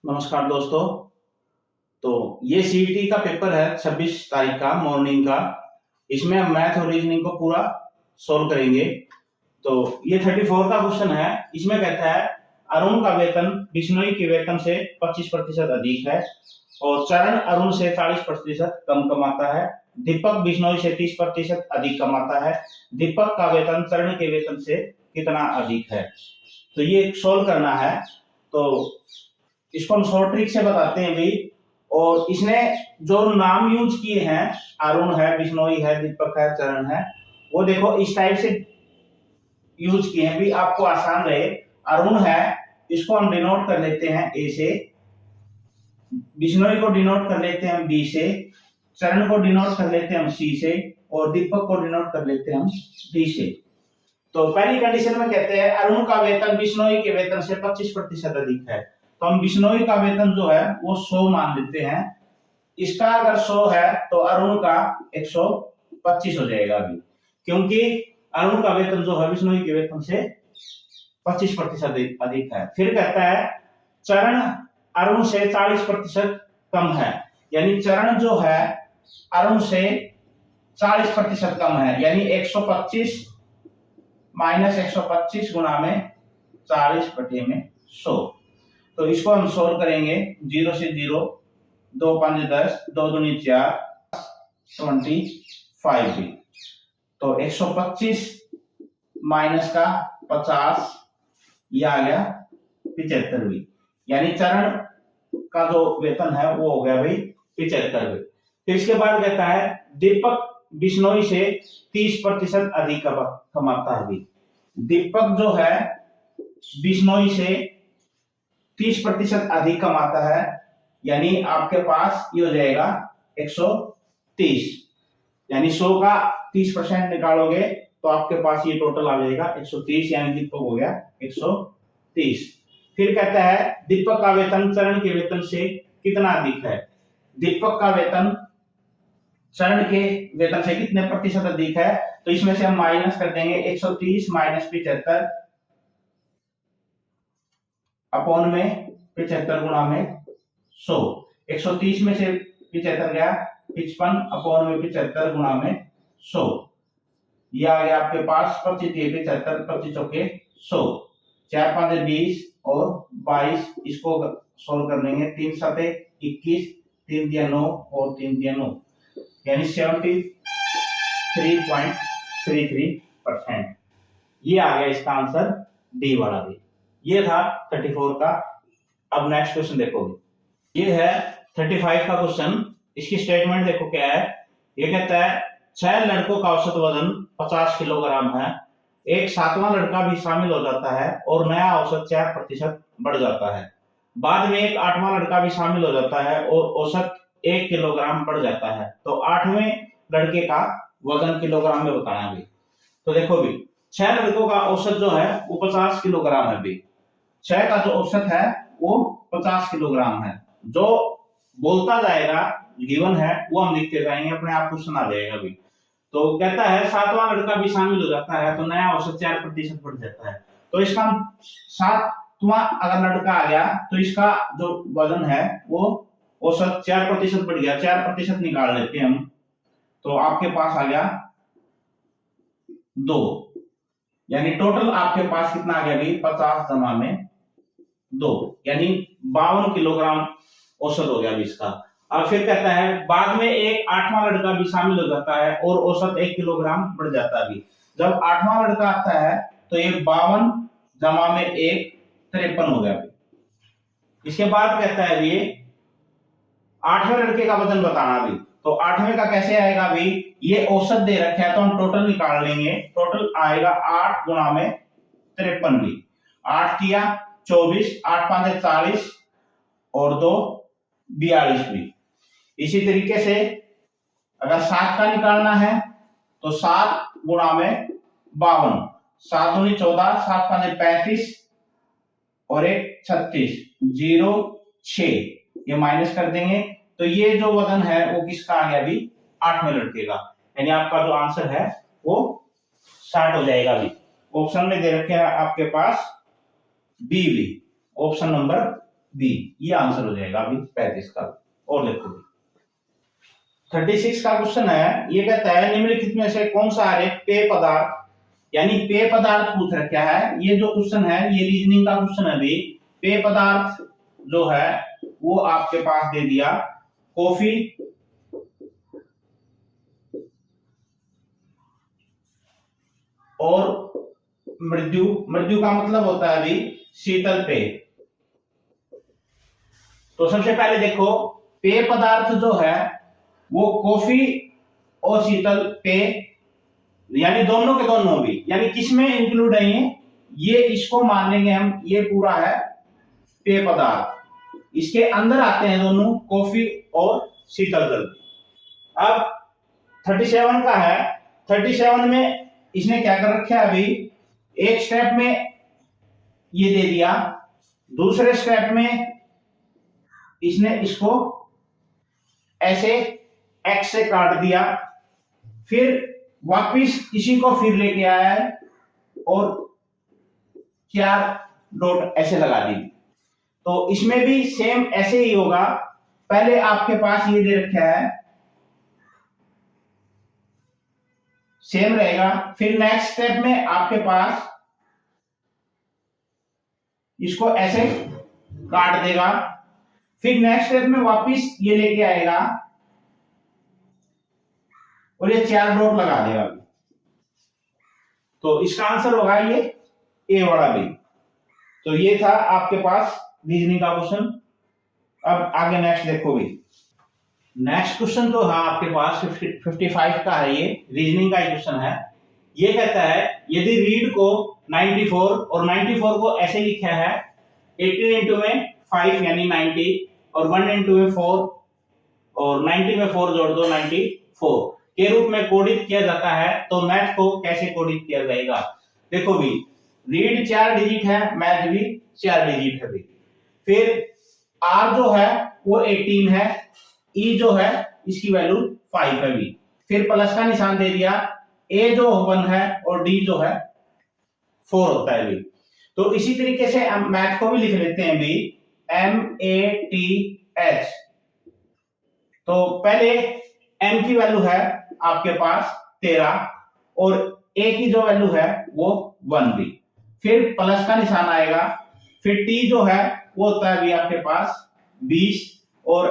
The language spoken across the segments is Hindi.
नमस्कार दोस्तों। तो ये सीईटी का पेपर है 26 तारीख का मॉर्निंग का। इसमें हम मैथ और रीजनिंग को पूरा सोल्व करेंगे। तो ये 34 का क्वेश्चन है। इसमें कहता है अरुण का वेतन बिश्नोई के वेतन से 25% अधिक है और चरण अरुण से 40% कम कमाता है। दीपक बिश्नोई से 30% अधिक कमाता है। दीपक का वेतन चरण के वेतन से कितना अधिक है। तो ये सोल्व करना है। तो इसको हम शॉर्ट ट्रिक से बताते हैं भी। और इसने जो नाम यूज किए हैं, अरुण है, बिश्नोई है, दीपक है, चरण है, वो देखो इस टाइप से यूज किए हैं भी, आपको आसान रहे। अरुण है, इसको हम डिनोट कर लेते हैं ए से, बिश्नोई को डिनोट कर लेते हैं बी से, चरण को डिनोट कर लेते हैं हम सी से और दीपक को डिनोट कर लेते हैं हम डी से। तो पहली कंडीशन में कहते हैं अरुण का वेतन बिश्नोई के वेतन से 25% अधिक है। तो हम बिश्नोई का वेतन जो है वो 100 मान लेते हैं। इसका अगर 100 है तो अरुण का 125 हो जाएगा अभी, क्योंकि अरुण का वेतन जो है बिश्नोई के वेतन से 25% अधिक है। फिर कहता है चरण अरुण से 40% कम है, यानी चरण जो है अरुण से 40% कम है, यानी 125 माइनस 125 गुणा में 40/100। तो इसको हम सोल्व करेंगे। 0 से 0, 2 5 10, 2 दूनी 4, 25 भी। तो 125 माइनस का 50, ये आ गया 75 भी, यानी चरण का जो वेतन है वो हो गया भाई 75 भी। फिर इसके बाद कहता है दीपक बिश्नोई से 30% अधिक कमाता है भी। दीपक जो है बिश्नोई से 30% अधिक कमाता है, यानी आपके पास ये हो जाएगा 130, यानी 100 का 30% निकालोगे तो आपके पास ये टोटल आ जाएगा 130, यानी दीपक हो गया 130। फिर कहता है दीपक का वेतन चरण के वेतन से कितना अधिक है। दीपक का वेतन चरण के वेतन से कितने प्रतिशत अधिक है, तो इसमें से हम माइनस कर देंगे 130 माइनस 75 अपॉन में 75 गुणा में 100। 130 में से 75 गया 55 अपॉन में 75 गुणा में 100, ये आ गया आपके पास 25 75, 25 चौके 100, 4 5 20 और 22। इसको सोल्व कर लेंगे। 3 7 21, 3 दिया 9 और 3 दिया 9, यानी 73.33%। ये आ गया इसका आंसर डी वाला भी। ये था 34 का। अब नेक्स्ट क्वेश्चन देखोगे, ये है 35 का क्वेश्चन। इसकी स्टेटमेंट देखो क्या है। ये कहता है 6 लड़कों का औसत वजन 50 किलोग्राम है, एक 7वां लड़का भी शामिल हो जाता है और नया औसत 4% बढ़ जाता है। बाद में एक 8वां लड़का भी शामिल हो जाता है और औसत 1 किलोग्राम बढ़ जाता है। तो 8वें लड़के का वजन किलोग्राम में बताना भी। तो देखो भी 6 लड़कों का औसत जो है वो 50 किलोग्राम है भी। 6 का जो औसत है वो 50 किलोग्राम है। जो बोलता जाएगा गिवन है वो हम लिखते जाएंगे, अपने आप क्वेश्चन आ जाएगा भी। तो कहता है 7वां लड़का भी शामिल हो जाता है तो नया औसत 4% बढ़ जाता है। तो इसका 7वां अगर लड़का आ गया तो इसका जो वजन है वो औसत 4% बढ़ गया, 4% निकाल लेते हैं हम। तो आपके पास आ गया 2, यानी टोटल आपके पास कितना आ गया भी 50 जमा में 2, यानी 52 किलोग्राम औसत हो गया भी इसका। और फिर कहता है बाद में एक 8वां लड़का भी शामिल हो जाता है और औसत 1 किलोग्राम बढ़ जाता है भी। जब 8वां लड़का आता है तो ये 52 जमा में 1 53 हो गया भी। इसके बाद कहता है ये 8वें लड़के का वजन बताना भी। तो 8वें का कैसे आएगा भी, ये औसत दे रखा है तो हम टोटल निकाल लेंगे। टोटल आएगा 8 गुणा में 53 भी। 8 किया 24, 8 5 40 और 2 42 भी। इसी तरीके से अगर 7 का निकालना है तो 7 गुणा में 52, 7 दूनी 14, 7 5 35 और 1 36, 0 6, ये माइनस कर देंगे। तो ये जो वजन है वो किसका आ गया भी 8वें लड़के का, यानी आपका जो आंसर है वो 60 हो जाएगा भी। ऑप्शन में दे रखे हैं आपके पास बी भी, ऑप्शन नंबर बी, ये आंसर हो जाएगा अभी 35 का। और देखो 36 का क्वेश्चन है, ये कहता है निम्नलिखित में से कौन सा आरेख पेय पदार्थ, यानी पेय पदार्थ पूछ रखा है। ये जो क्वेश्चन है ये रीजनिंग का क्वेश्चन है अभी। पेय पदार्थ जो है वो आपके पास दे दिया कॉफी और मृत्यु, मृत्यु का मतलब होता है अभी शीतल पेय। तो सबसे पहले देखो पेय पदार्थ जो है वो कॉफी और शीतल पेय, यानी दोनों के दोनों भी, यानी किसमें इंक्लूड है ये इसको मान लेंगे हम, ये पूरा है पेय पदार्थ। इसके अंदर आते हैं दोनों कॉफी और शीतल जल। अब 37 का है, 37 में इसने क्या कर रखा है अभी, एक स्टेप में ये दे दिया, दूसरे स्टेप में इसने इसको ऐसे एक्स से काट दिया, फिर वापिस इसी को फिर लेके आया है और 4 डॉट ऐसे लगा दी। तो इसमें भी सेम ऐसे ही होगा। पहले आपके पास ये दे रखा है, सेम रहेगा, फिर नेक्स्ट स्टेप में आपके पास इसको ऐसे काट देगा, फिर नेक्स्ट स्टेप में वापिस ये लेके आएगा और ये 4 डॉट लगा देगा। तो इसका आंसर होगा ये ए वाला भी। तो ये था आपके पास रीजनिंग का क्वेश्चन। अब आगे नेक्स्ट देखो भी। नेक्स्ट क्वेश्चन तो हाँ आपके पास 55 का है, ये रीजनिंग का क्वेश्चन है। ये कहता है यदि रीड को 94 और 94 को ऐसे लिखा है 18 इंटू में 5 यानी 90 और 1 इंटू में 4 और 90 में 4 जोड़ दो 94 के रूप में कोडित किया जाता है, तो मैथ को कैसे कोडित किया जाएगा। देखो भी रीड 4 डिजिट है, मैथ भी 4 डिजिट है भी। फिर आर जो है वो 18 है, ई जो है इसकी वैल्यू 5 है भी, फिर प्लस का निशान दे दिया, ए जो 1 है और डी जो है 4 होता है भी। तो इसी तरीके से हम मैथ को भी लिख लेते हैं भी, MATH। तो पहले m की वैल्यू है आपके पास 13 और a की जो वैल्यू है वो 1 भी, फिर प्लस का निशान आएगा, फिर t जो है वो होता है भी आपके पास 20 और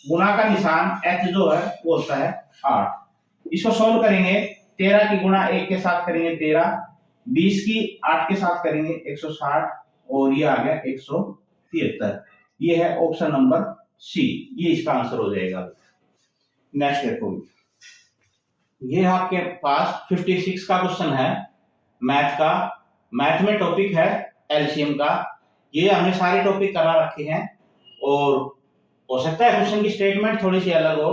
गुणा का निशान h जो है वो होता है 8। इसको सॉल्व करेंगे, 13 की गुणा 1 के साथ करेंगे 13, 20 की 8 के साथ करेंगे 160 और ये आ गया 173। ये है ऑप्शन नंबर सी, ये इसका आंसर हो जाएगा। नेक्स्ट देखो, ये आपके पास 56 का क्वेश्चन है मैथ का। मैथ में टॉपिक है एलसीएम का। ये हमने सारे टॉपिक करा रखे हैं और हो सकता है क्वेश्चन की स्टेटमेंट थोड़ी सी अलग हो,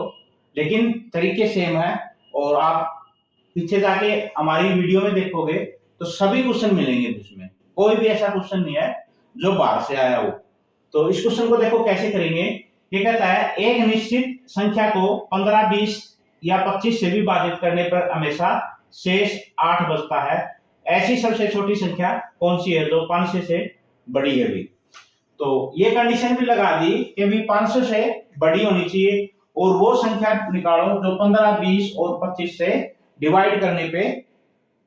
लेकिन तरीके सेम है। और आप पीछे जाके हमारी वीडियो में देखोगे तो सभी क्वेश्चन मिलेंगे उसमें, कोई भी ऐसा क्वेश्चन नहीं है जो बाहर से आया हो। तो इस क्वेश्चन को देखो कैसे करेंगे। ये कहता है एक निश्चित संख्या को 15, 20 या 25 से विभाजित करने पर हमेशा शेष 8 बचता है। ऐसी सबसे छोटी संख्या कौन सी है जो 500 से बड़ी है भी। तो ये कंडीशन भी लगा दी कि भी 500 से बड़ी होनी चाहिए और वो संख्या निकालो जो 15, 20 और 25 से डिवाइड करने पे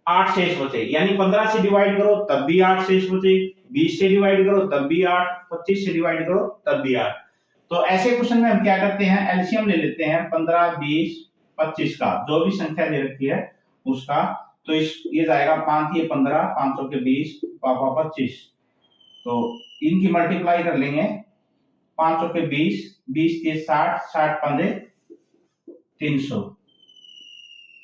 8 शेष बचे। यानी 15 से डिवाइड करो तब भी 8 शेष बचे, 20 से डिवाइड करो तब भी 8, 25 से डिवाइड करो तब भी 8। तो ऐसे क्वेश्चन में हम क्या करते हैं, एलसीएम ले लेते हैं 15, 20, 25 का, जो भी संख्या दे रखी है उसका। तो ये जाएगा 5 ये 15, 500 के 20, पापा 25। तो इनकी मल्टीप्लाई कर लेंगे, 500 के 20, 20 के 60, 60 पंजे 300।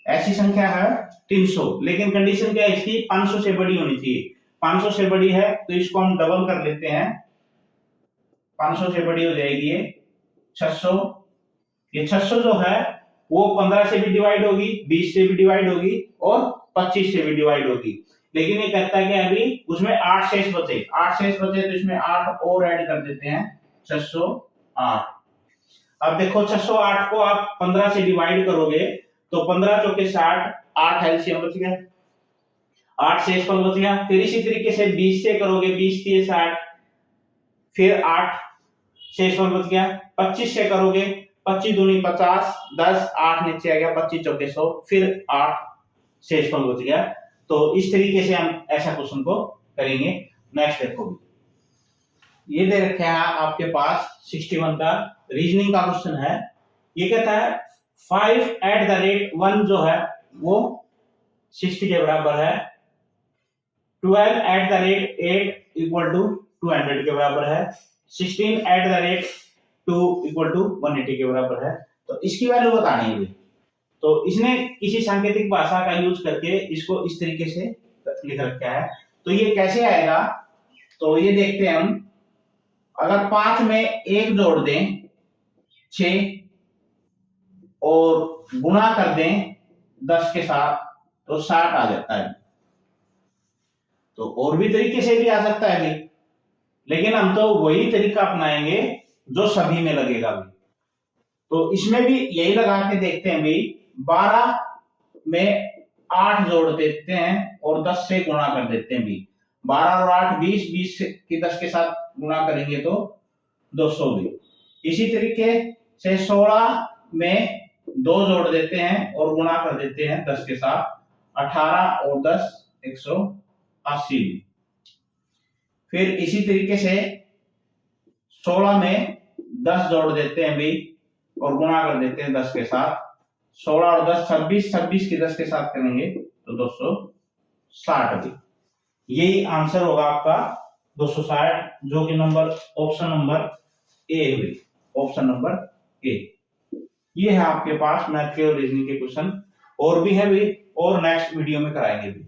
ऐसी संख्या है 300, लेकिन कंडीशन क्या है इसकी, 500 से बड़ी होनी चाहिए। 500 से बड़ी है तो इसको हम डबल कर लेते हैं, 500 से बड़ी हो जाएगी ये 600। ये 600 जो है वो 15 से भी डिवाइड होगी, 20 से भी डिवाइड होगी और 25 से भी डिवाइड होगी। लेकिन ये कहता है कि अभी उसमें 8 शेष बचे, 8 शेष बचे तो इसमें 8 और ऐड कर देते हैं, 608। अब देखो 608 को आप 15 से डिवाइड करोगे तो 15 चौके 60, 8 एलसीएम बच गया, 8 शेषफल बच गया। फिर इसी तरीके से 20 से करोगे, 20 3 60, फिर 8 शेष बच गया। 25 से करोगे, 25 दूनी 50, 10 8 नीचे आ गया, 25 चौके 100, फिर 8 शेष बच गया। तो इस तरीके से हम ऐसा क्वेश्चन को करेंगे। नेक्स्ट देखो, ये दे रखे हैं आपके पास 61 का रीजनिंग का क्वेश्चन है। ये कहता है 5 @ 1 जो है वो 60 के बराबर है, 12 @ 8 इक्वल टू 200 के बराबर है, 16 @ 2 इक्वल टू 180 के बराबर है। तो इसकी वैल्यू बतानी है। तो इसने किसी सांकेतिक भाषा का यूज करके इसको इस तरीके से लिख रखा है। तो ये कैसे आएगा, तो ये देखते हैं हम। अगर 5 में 1 जोड़ दें 6 और गुणा कर दें 10 के साथ तो 60 आ जाता है। तो और भी तरीके से भी आ सकता है भी, लेकिन हम तो वही तरीका अपनाएंगे जो सभी में लगेगा भी। तो इसमें भी यही लगा के देखते हैं भी। 12 में 8 जोड़ देते हैं और 10 से गुणा कर देते हैं भी। 12 और 8 20, 20 की 10 के साथ गुणा करेंगे तो 200 भी। इसी तरीके से 16 में 2 जोड़ देते हैं और गुणा कर देते हैं 10 के साथ, 18 और 10 180 भी। फिर इसी तरीके से 16 में 10 जोड़ देते हैं भी और गुणा कर देते हैं 10 के साथ, 16 और 10 26, 26 की 10 के साथ करेंगे तो 260 भी। यही आंसर होगा आपका 260, जो कि ऑप्शन नंबर ए हुई, ऑप्शन नंबर ए। ये है आपके पास मैथ के और रीजनिंग के क्वेश्चन। और भी है भी, और नेक्स्ट वीडियो में कराएंगे भी।